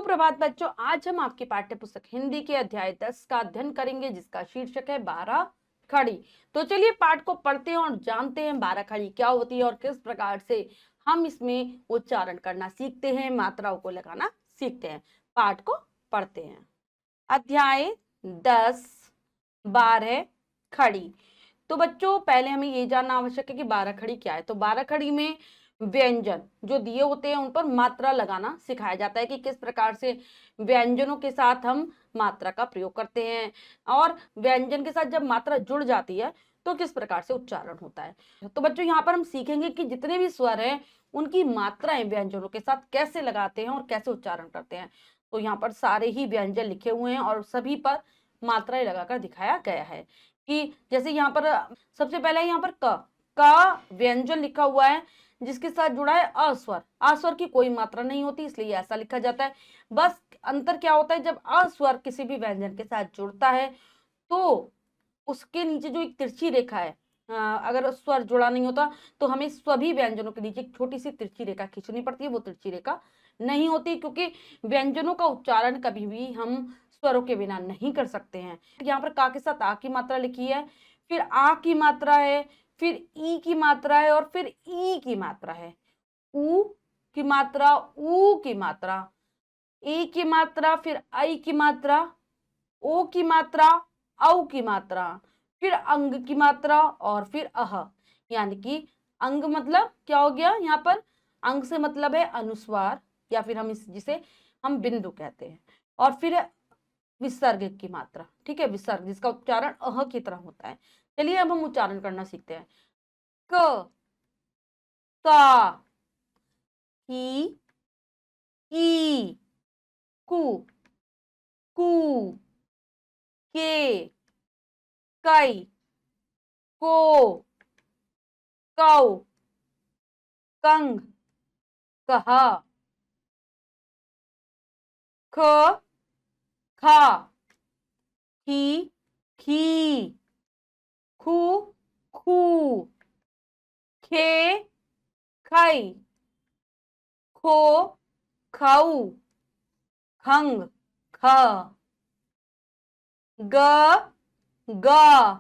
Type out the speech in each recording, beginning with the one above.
सुप्रभात बच्चों, आज हम आपकी पाठ्य पुस्तक हिंदी के अध्याय 10 का अध्ययन करेंगे, जिसका शीर्षक है 12 खड़ी। तो चलिए पाठ को पढ़ते हैं और जानते हैं 12 खड़ी क्या होती है और किस प्रकार से हम इसमें उच्चारण करना सीखते हैं, मात्राओं को लगाना सीखते हैं। पाठ को पढ़ते हैं। अध्याय 10 12 खड़ी। तो बच्चों पहले हमें ये जानना आवश्यक है कि 12 खड़ी क्या है। तो 12 खड़ी में व्यंजन जो दिए होते हैं उन पर मात्रा लगाना सिखाया जाता है कि किस प्रकार से व्यंजनों के साथ हम मात्रा का प्रयोग करते हैं और व्यंजन के साथ जब मात्रा जुड़ जाती है तो किस प्रकार से उच्चारण होता है। तो बच्चों यहाँ पर हम सीखेंगे कि जितने भी स्वर हैं उनकी मात्राएं व्यंजनों के साथ कैसे लगाते हैं और कैसे उच्चारण करते हैं। तो यहाँ पर सारे ही व्यंजन लिखे हुए हैं और सभी पर मात्राएं लगाकर दिखाया गया है कि जैसे यहाँ पर सबसे पहले यहाँ पर का व्यंजन लिखा हुआ है जिसके साथ जुड़ा है अस्वर। अस्वर की कोई मात्रा नहीं होती इसलिए ऐसा लिखा जाता है। बस अंतर क्या होता है, जब अस्वर किसी भी व्यंजन के साथ जुड़ता है तो उसके नीचे जो एक तिरछी रेखा है, अगर स्वर जुड़ा नहीं होता तो हमें सभी व्यंजनों के नीचे एक छोटी सी तिरछी रेखा खींचनी पड़ती है। वो तिरछी रेखा नहीं होती क्योंकि व्यंजनों का उच्चारण कभी भी हम स्वरों के बिना नहीं कर सकते हैं। यहाँ पर का के साथ आ की मात्रा लिखी है, फिर आ की मात्रा है, फिर ई की मात्रा है और फिर ई की मात्रा है। ऊ की मात्रा, ऊ की मात्रा, ई की मात्रा, फिर आई की मात्रा, ओ की मात्रा, औ की मात्रा, फिर अंग की मात्रा और फिर अह। यानी कि अंग मतलब क्या हो गया, यहाँ पर अंग से मतलब है अनुस्वार या फिर हम जिसे हम बिंदु कहते हैं, और फिर विसर्ग की मात्रा। ठीक है, विसर्ग जिसका उच्चारण अह की तरह होता है। चलिए अब हम उच्चारण करना सीखते हैं। क, का, की, ई, कु, कू, के, कई, को, कौ, कंग, कहा, ख, खा, खी, खी, खू, खू, खे, खई, खो, खाऊ, खंग, ख, ग, गा,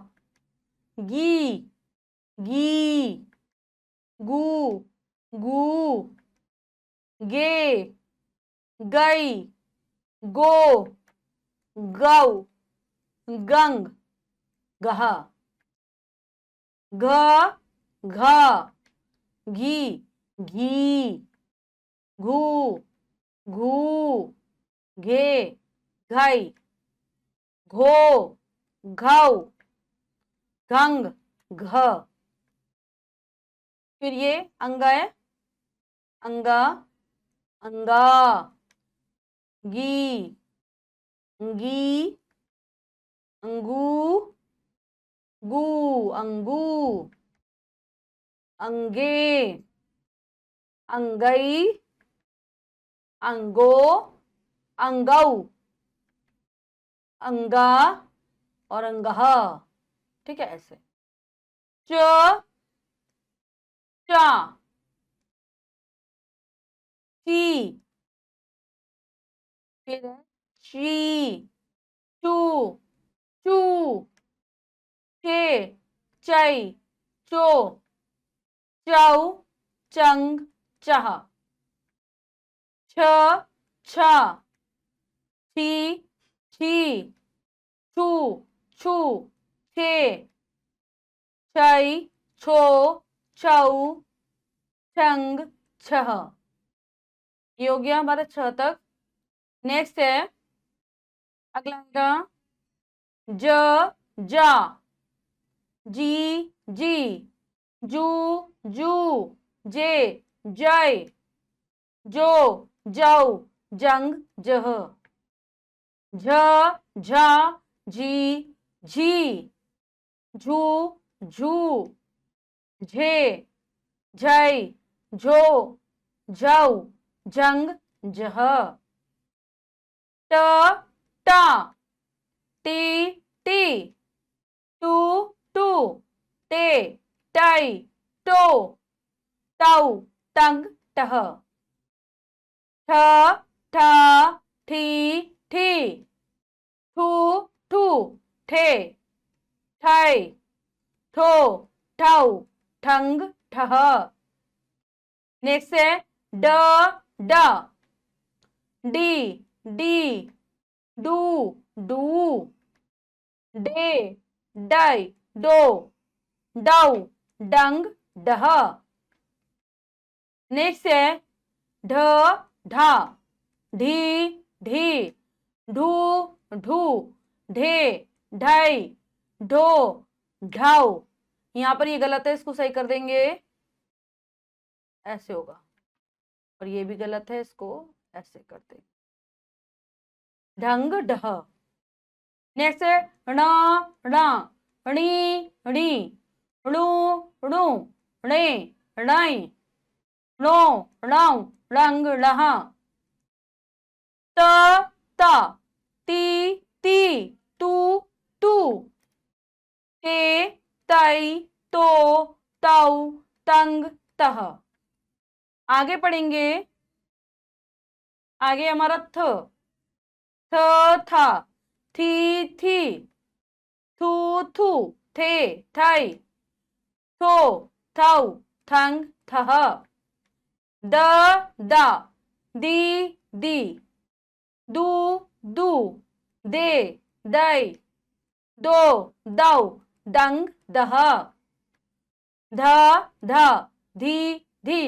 गी, गी, गू, गू, गे, गई, गो, गौ, गंग, गह, घ, घ, घी, घी, घू, घू, घे, घई, घो, घौ, घंग, घ। फिर ये अंग है, अंगा, अंगा, गी, अंगी, अंगू, गू, अंगू, अंगे, अंगई, अंगो, अंगऊ, अंगा और अंगह। ठीक है, ऐसे। च, चा, ची, फिर है ची, चू, चू, चे, चई, चो, चौ, चंग, चह, छ, छ, छी, छी, छू, छू, छे, छई, छो, छऊ, छंग, छह। ये हो गया हमारा छ तक। नेक्स्ट है अगला ज, जा, जी, जी, जू, जू, जे, जय, जो, जौ, जंग, जह, झ, झा, झी, झी, झू, झू, झे, झई, झो, झौ, जंग, जह, ट, टा, टी, टी, टू, टू, टे, टई, टो, टऊ, टंग, टह, ठ, ठा, ठू ठू ठे ठै ठो ठौ ठंग ठह। नेक्स्ट है ड ड डी डी डू डू डे डाई डो डऊ डंग डह। नेक्स्ट है ढ ढा ढी ढी ढू ढू ढे ढाई ढो ढाऊ। यहां पर ये गलत है, इसको सही कर देंगे, ऐसे होगा। और ये भी गलत है, इसको ऐसे कर देंगे, ढंग ढह। नेक्स्ट है ण ण णी णी णु णु णे णै णो णौ णंग णह। त त ती ती तू तू ते तै तो तौ तंग तह। आगे पढ़ेंगे, आगे हमारा थ था थी थी थू थू थे थाई थो थौ थंग थह। द दा दी दी दू दू दे दई दो दौ दंग दह। ध ध धी धी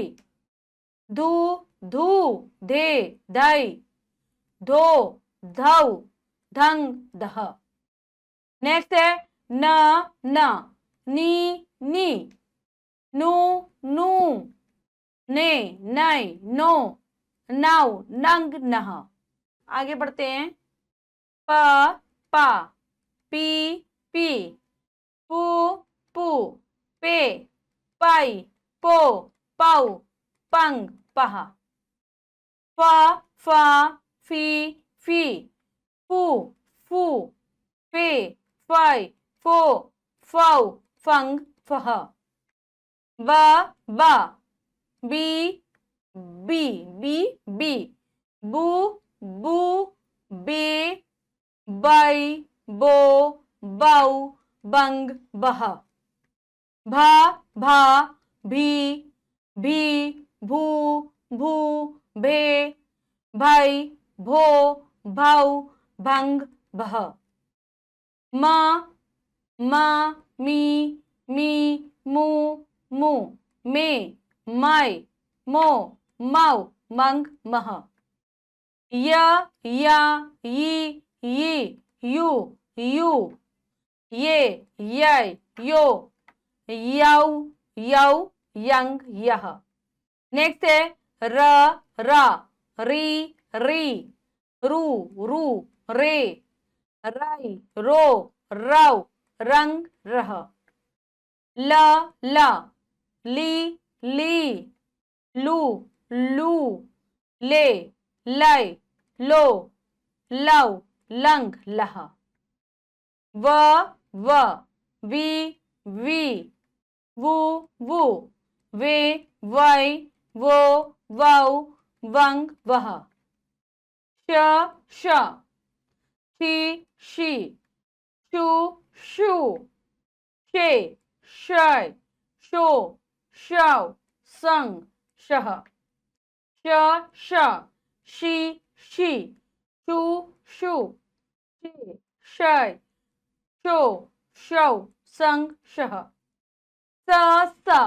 धू धू धे धई धो धौ धंग दह। नेक्स्ट है न न नी नी नु नु ने नई नो नौ नंग नह। आगे बढ़ते हैं, प पा पी पी पू पू पे पाई पो पाऊ पंग पह। फ फा फी फी फू फू फे फाई फो फाउ फंग फह। ब बा बी बी बी बी बू बू बे बाई बो बाऊ बंग बह। भा भा भी भी भू भू भे भाई भो भाऊ भंग बह। म मा मी मी मू मू मे माई मो माऊ मंग मह। य या यी यी यू यू ये यै यो यौ यौ यंग यह। नेक्स्ट है र रा री री रू रू रे राई रो रौ रंग रह। ल ला ली ली लू लू ले लाई लो लौ लंग लह। व व वी वी वू वू वे वाई वो वाउ वंग वह। श श शी शी शू शू शे शय शो शौ संग शह। श श शी शी शू शू शे शय शो शौ संग शह। स स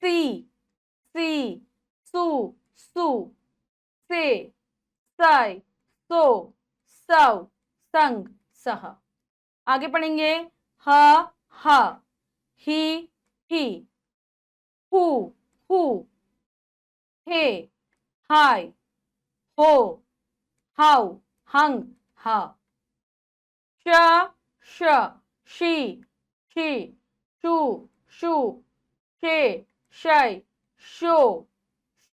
सी सी सू सू से साई सो सौ संग सह। आगे पढ़ेंगे, ह ह ही ही हु हु हे हाय हो हाउ हंग हा। श श शी शी शू शू शे शय शो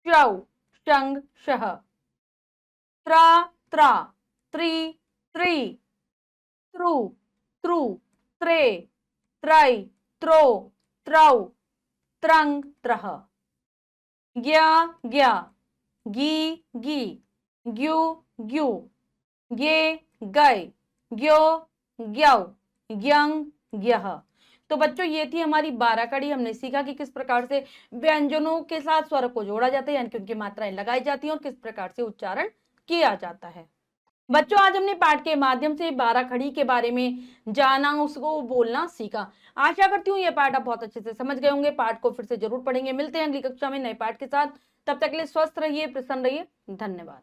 शौ शंग शह। त्रा त्रा त्री त्री त्रु त्रु त्रे त्राई त्रो त्रौ त्रंग त्रह। ग्या ग्या गी गी ग्यू ग्यू गे गय ग्यो, ग्यौ, ग्यंग, ग्यह। तो बच्चों ये थी हमारी 12 कड़ी। हमने सीखा कि किस प्रकार से व्यंजनों के साथ स्वर को जोड़ा जाता है, यानी कि उनकी मात्राएं लगाई जाती हैं और किस प्रकार से उच्चारण किया जाता है। बच्चों आज हमने पाठ के माध्यम से 12 खड़ी के बारे में जाना, उसको बोलना सीखा। आशा करती हूँ ये पाठ आप बहुत अच्छे से समझ गए होंगे। पाठ को फिर से जरूर पढ़ेंगे। मिलते हैं अगली कक्षा में नए पाठ के साथ। तब तक के लिए स्वस्थ रहिए, प्रसन्न रहिए। धन्यवाद।